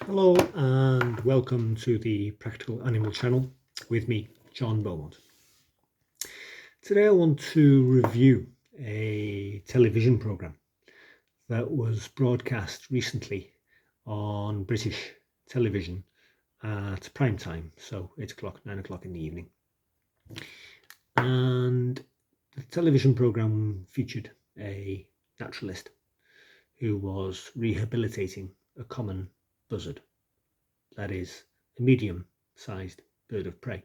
Hello and welcome to the Practical Animal channel with me, John Beaumont. Today I want to review a television programme that was broadcast recently on British television at prime time, so 8 o'clock, 9 o'clock in the evening. And the television programme featured a naturalist who was rehabilitating a common buzzard, that is, a medium-sized bird of prey.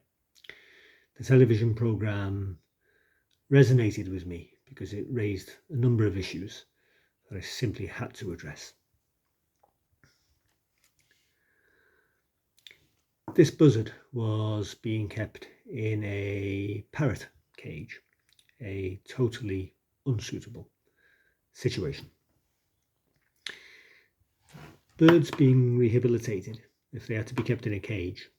The television programme resonated with me because it raised a number of issues that I simply had to address. This buzzard was being kept in a parrot cage, a totally unsuitable situation. Birds being rehabilitated, if they had to be kept in a cage,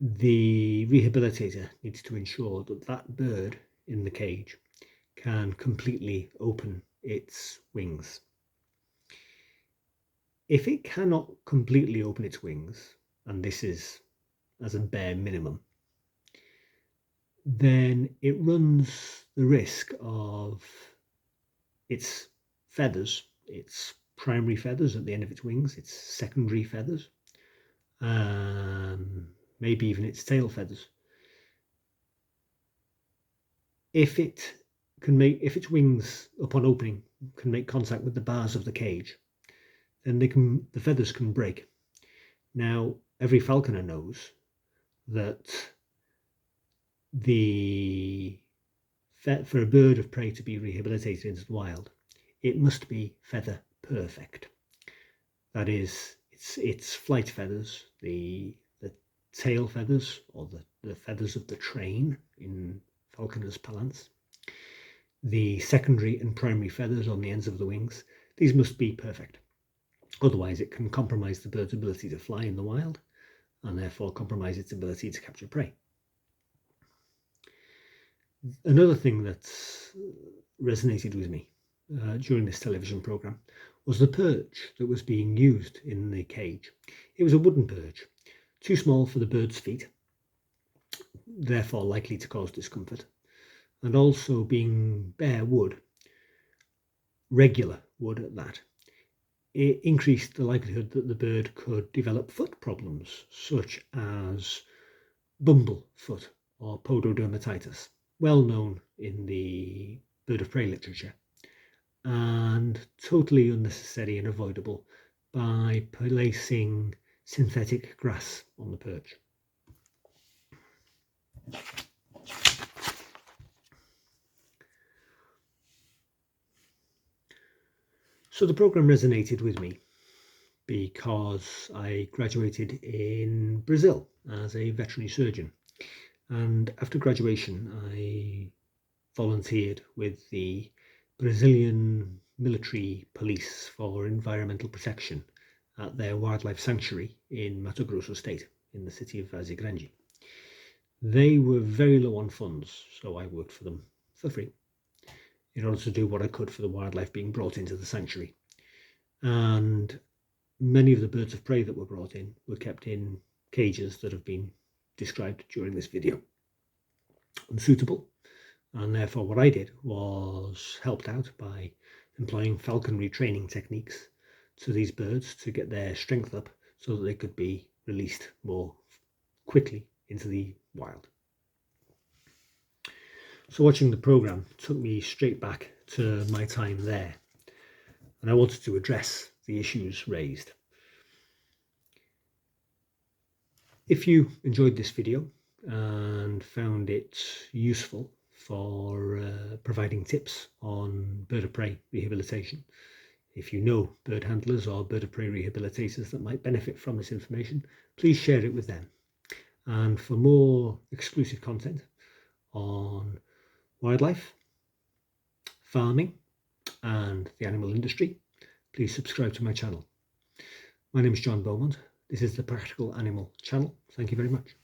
the rehabilitator needs to ensure that that bird in the cage can completely open its wings. If it cannot completely open its wings, and this is as a bare minimum, then it runs the risk of its feathers, its primary feathers at the end of its wings, its secondary feathers, maybe even its tail feathers. If its wings upon opening can make contact with the bars of the cage, then the feathers can break. Now, every falconer knows that for a bird of prey to be rehabilitated into the wild, it must be feather perfect. That is, its flight feathers, the tail feathers, or the feathers of the train in falconers' parlance, the secondary and primary feathers on the ends of the wings, these must be perfect. Otherwise, it can compromise the bird's ability to fly in the wild, and therefore compromise its ability to capture prey. Another thing that resonated with me during this television programme was the perch that was being used in the cage. It was a wooden perch, too small for the bird's feet, therefore likely to cause discomfort, and also being bare wood, regular wood at that. It increased the likelihood that the bird could develop foot problems such as bumble foot or pododermatitis, well known in the bird of prey literature, and totally unnecessary and avoidable by placing synthetic grass on the perch. So the programme resonated with me because I graduated in Brazil as a veterinary surgeon, and after graduation I volunteered with the Brazilian military police for environmental protection at their wildlife sanctuary in Mato Grosso state, in the city of Varzea Grande. They were very low on funds, so I worked for them for free in order to do what I could for the wildlife being brought into the sanctuary. And many of the birds of prey that were brought in were kept in cages that have been described during this video. Unsuitable, and therefore what I did was helped out by employing falconry training techniques to these birds to get their strength up so that they could be released more quickly into the wild. So watching the programme took me straight back to my time there, and I wanted to address the issues raised. If you enjoyed this video and found it useful for providing tips on bird of prey rehabilitation, if you know bird handlers or bird of prey rehabilitators that might benefit from this information, please share it with them. And for more exclusive content on wildlife, farming, and the animal industry, please subscribe to my channel. My name is John Beaumont. This is the Practical Animal channel. Thank you very much.